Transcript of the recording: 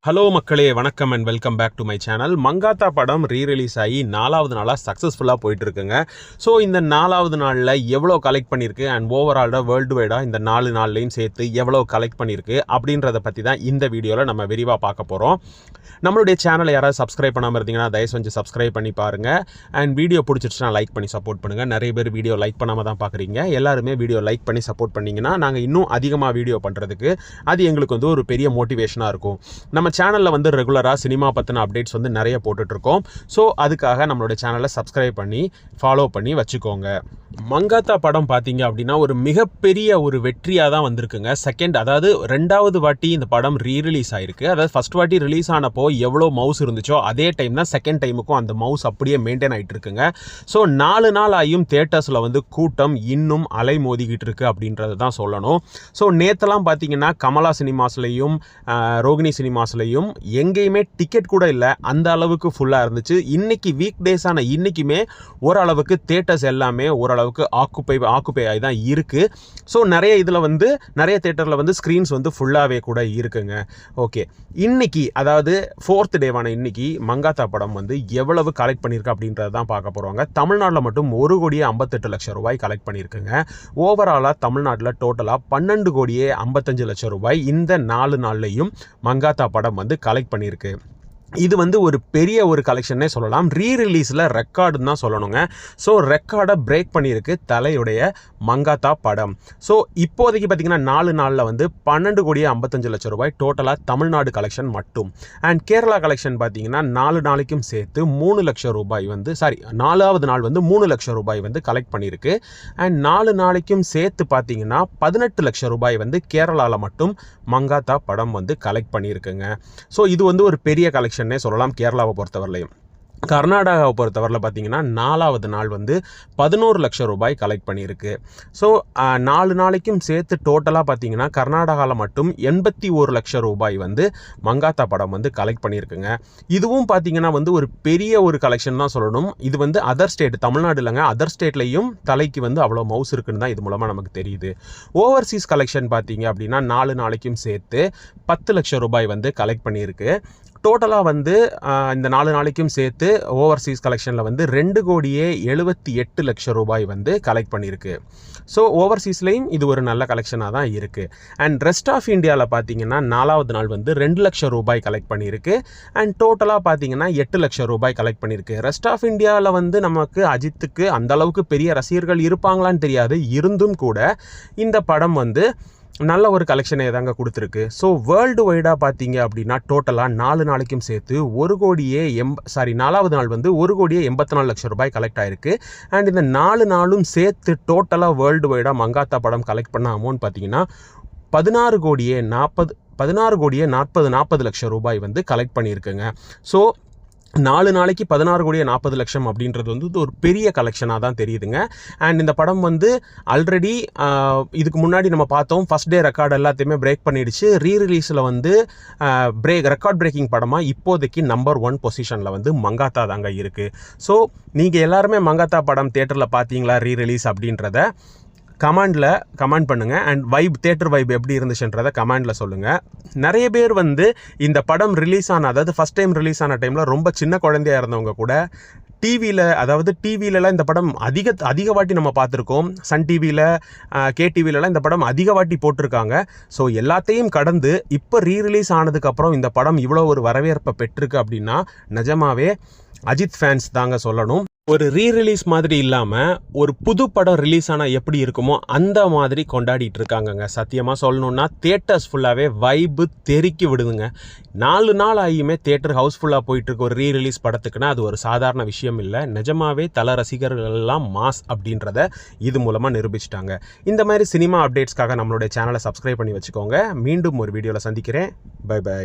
Hello மக்களே, வணக்கம் and welcome back to my channel. Mankatha படம் ரீரிலீஸ் ஆகி 4வது நாளாக சக்ஸஸ்ஃபுல்லாக போயிட்டுருக்குங்க. ஸோ இந்த 4வது நாளில் எவ்வளோ கலெக்ட் பண்ணியிருக்கு அண்ட் ஓவராலாக வேர்ல்டு வைடாக இந்த 4 நாள்லையும் சேர்த்து எவ்வளோ கலெக்ட் பண்ணியிருக்கு அப்படின்றத பற்றி தான் இந்த வீடியோவில் நம்ம விரிவாக பார்க்க போகிறோம். நம்மளுடைய சேனலை யாராவது சப்ஸ்கிரைப் பண்ணாமல் இருந்தீங்கன்னா தயவு செஞ்சு சப்ஸ்கிரைப் பண்ணி பாருங்கள். அண்ட் வீடியோ பிடிச்சிருச்சுன்னா லைக் பண்ணி சப்போர்ட் பண்ணுங்கள். நிறைய பேர் வீடியோ லைக் பண்ணாமல் தான் பார்க்குறீங்க. எல்லாருமே வீடியோ லைக் பண்ணி சப்போர்ட் பண்ணிங்கன்னா நாங்கள் இன்னும் அதிகமாக வீடியோ பண்ணுறதுக்கு அது எங்களுக்கு ஒரு பெரிய மோட்டிவேஷனாக இருக்கும். நம்ம சேனலில் ரெகுலராக சினிமா பற்றின அப்டேட்ஸ் நிறைய போட்டுட்ருக்கோம். ஸோ அதுக்காக நம்மளோட சேனலை சப்ஸ்கிரைப் பண்ணி ஃபாலோ பண்ணி வச்சுக்கோங்க. மங்காத்தா படம் பார்த்தீங்க அப்படின்னா ஒரு மிகப்பெரிய ஒரு வெற்றியாக தான் வந்திருக்குங்க. அதாவது 2வது வாட்டி இந்த படம் ரீரிலீஸ் ஆகிருக்கு. அதாவது ஃபஸ்ட் வாட்டி ரிலீஸ் ஆனப்போ எவ்வளோ மவுஸ் இருந்துச்சோ அதே டைம் தான் செகண்ட் டைமுக்கும் அந்த மவுஸ் அப்படியே மெயின்டைன் ஆகிட்டு இருக்குங்க. ஸோ 4 நாள் ஆகியும் தியேட்டர்ஸில் கூட்டம் இன்னும் அலை மோதிக்கிட்டு இருக்குது அப்படின்றது தான் சொல்லணும். ஸோ நேற்றுலாம் பார்த்தீங்கன்னா கமலா சினிமாஸ்லையும் ரோகிணி சினிமாஸ்லையும் எங்கேயுமே டிக்கெட் கூட இல்லை, அந்த அளவுக்கு ஃபுல்லாக இருந்துச்சு. இன்னைக்கு வீக் டேஸான இன்றைக்குமே ஓரளவுக்கு தியேட்டர்ஸ் எல்லாமே ஓரளவுக்கு ஆக்குப்பை ஆகி தான் இருக்குது. ஸோ நிறைய இதில் நிறைய தியேட்டரில் ஸ்க்ரீன்ஸ் ஃபுல்லாகவே கூட இருக்குங்க. ஓகே, இன்னைக்கு அதாவது 4th டேவான இன்னைக்கு மங்காத்தா படம் எவ்வளவு கலெக்ட் பண்ணியிருக்கு அப்படின்றத தான் பார்க்க போகிறோங்க. தமிழ்நாட்டில் மட்டும் 1,58,00,000 ரூபாய் கலெக்ட் பண்ணியிருக்குங்க. ஓவராலாக தமிழ்நாட்டில் டோட்டலாக 12,55,00,000 ரூபாய் இந்த 4 நாள்லையும் மங்காத்தா படம் கலெக்ட் பண்ணியிருக்கு. இது ஒரு பெரிய ஒரு கலெக்ஷன்னே சொல்லலாம். ரீரிலீஸில் ரெக்கார்டுன்னு தான் சொல்லணுங்க. ஸோ ரெக்கார்டை பிரேக் பண்ணியிருக்கு தலையுடைய மங்காத்தா படம். ஸோ இப்போதைக்கு பார்த்திங்கன்னா 4 நாளில் 12,55,00,000 ரூபாய் டோட்டலாக தமிழ்நாடு கலெக்ஷன் மட்டும். அண்ட் கேரளா கலெக்ஷன் பார்த்திங்கன்னா 4 நாளைக்கும் சேர்த்து 3 லட்சம் ரூபாய் 4வது நாள் 3 லட்சம் ரூபாய் கலெக்ட் பண்ணியிருக்கு. அண்ட் 4 நாளைக்கும் சேர்த்து பார்த்திங்கன்னா 18 லட்சம் ரூபாய் கேரளாவில் மட்டும் மங்காத்தா படம் கலெக்ட் பண்ணியிருக்குங்க. ஸோ இது ஒரு பெரிய கலெக்ஷன் சொல்லலாம். கேரளாவை பொறுத்தவரையிலையும் கர்நாடகாவை பொறுத்தவரையில் பார்த்தீங்கன்னா 4வது நாள் 11 லட்சம் ரூபாய் கலெக்ட் பண்ணியிருக்கு. ஸோ 4 நாளைக்கும் சேர்த்து டோட்டலாக பார்த்தீங்கன்னா கர்நாடகாவில் மட்டும் 81 லட்சம் ரூபாய் மங்காத்தா படம் கலெக்ட் பண்ணியிருக்குங்க. இதுவும் பார்த்தீங்கன்னா ஒரு பெரிய ஒரு கலெக்ஷன் தான் சொல்லணும். இது அதர் ஸ்டேட், தமிழ்நாடு இல்லைங்க, அதர் ஸ்டேட்லையும் தலைக்கு அவ்வளோ மவுஸ் இருக்குன்னு தான் இது மூலமாக நமக்கு தெரியுது. ஓவர்சீஸ் கலெக்ஷன் பார்த்தீங்க அப்படின்னா 4 நாளைக்கும் சேர்த்து 10 லட்சம் ரூபாய் கலெக்ட் பண்ணியிருக்கு. டோட்டலாக இந்த 4 நாளைக்கும் சேர்த்து ஓவர்சீஸ் கலெக்ஷனில் 2,78,00,000 ரூபாய் கலெக்ட் பண்ணியிருக்கு. ஸோ ஓவர்சீஸ்லேயும் இது ஒரு நல்ல கலெக்ஷனாக தான் இருக்குது. அண்ட் ரெஸ்ட் ஆஃப் இந்தியாவில் பார்த்தீங்கன்னா 4வது நாள் 2 லட்சம் ரூபாய் கலெக்ட் பண்ணியிருக்கு. அண்ட் டோட்டலாக பார்த்தீங்கன்னா 8 லட்சம் ரூபாய் கலெக்ட் பண்ணியிருக்கு. ரெஸ்ட் ஆஃப் இந்தியாவில் நமக்கு அஜித்துக்கு அந்தளவுக்கு பெரிய ரசிகர்கள் இருப்பாங்களான்னு தெரியாது, இருந்தும் கூட இந்த படம் நல்ல ஒரு கலெக்ஷனை தாங்க கொடுத்துருக்கு. ஸோ வேர்ல்டு வைடாக பார்த்தீங்க அப்படின்னா டோட்டலாக 4 நாளைக்கும் சேர்த்து 4வது நாள் 1,84,00,000 ரூபாய் கலெக்ட் ஆகிருக்கு. அண்ட் இந்த 4 நாளும் சேர்த்து டோட்டலாக வேர்ல்டு வைடாக மங்காத்தா படம் கலெக்ட் பண்ண அமௌண்ட் பார்த்தீங்கன்னா 16,40,40 லட்சம் ரூபாய் கலெக்ட் பண்ணியிருக்குங்க. ஸோ 4 நாளைக்கு 16,40,00,000 அப்படின்றது ஒரு பெரிய கலெக்ஷனாக தான் தெரியுதுங்க. அண்ட் இந்த படம் ஆல்ரெடி இதுக்கு முன்னாடி நம்ம பார்த்தோம், ஃபஸ்ட் டே ரெக்கார்டு எல்லாத்தையுமே பிரேக் பண்ணிடுச்சு. ரீரிலீஸில் ரெக்கார்ட் பிரேக்கிங் படமாக இப்போதைக்கு நம்பர் 1 பொசிஷனில் மங்காத்தா தாங்க இருக்குது. ஸோ நீங்கள் எல்லாருமே மங்காத்தா படம் தியேட்டரில் பார்த்தீங்களா ரீரிலீஸ் அப்படின்றத கமெண்ட் பண்ணுங்கள். அண்ட் தியேட்டர் வைப் எப்படி இருந்துச்சுன்றதை கமெண்டில் சொல்லுங்கள். நிறைய பேர் இந்த படம் ரிலீஸ் அதாவது ஃபஸ்ட் டைம் ரிலீஸ் ஆன டைமில் ரொம்ப சின்ன குழந்தையாக இருந்தவங்க கூட டிவிலலாம் இந்த படம் அதிக வாட்டி நம்ம பார்த்துருக்கோம். சன் டிவியில், கேடிவிலலாம் இந்த படம் அதிக வாட்டி போட்டிருக்காங்க. ஸோ எல்லாத்தையும் கடந்து இப்போ ரீரிலீஸ் ஆனதுக்கப்புறம் இந்த படம் இவ்வளோ ஒரு வரவேற்பை பெற்றிருக்கு அப்படின்னா நிஜமாவே அஜித் ஃபேன்ஸ் தாங்க சொல்லணும். ஒரு ரீரிலீஸ் மாதிரி இல்லாமல் ஒரு புது படம் ரிலீஸ் ஆனால் எப்படி இருக்குமோ அந்த மாதிரி கொண்டாடிட்டு இருக்காங்கங்க. சத்தியமாக சொல்லணுன்னா தியேட்டர்ஸ் ஃபுல்லாகவே வைப்பு தெறிக்கி விடுதுங்க. 4 நாள் ஆகியுமே தியேட்டர் ஹவுஸ்ஃபுல்லாக போயிட்டுருக்கு ஒரு ரீரிலீஸ் படத்துக்குன்னா அது ஒரு சாதாரண விஷயம் இல்லை. நிஜமாவே தல ரசிகர்கள் எல்லாம் மாஸ் அப்படின்றத இது மூலமாக நிரூபிச்சிட்டாங்க. இந்த மாதிரி சினிமா அப்டேட்ஸ்க்காக நம்மளுடைய சேனலை சப்ஸ்கிரைப் பண்ணி வச்சுக்கோங்க. மீண்டும் ஒரு வீடியோவில் சந்திக்கிறேன். பை.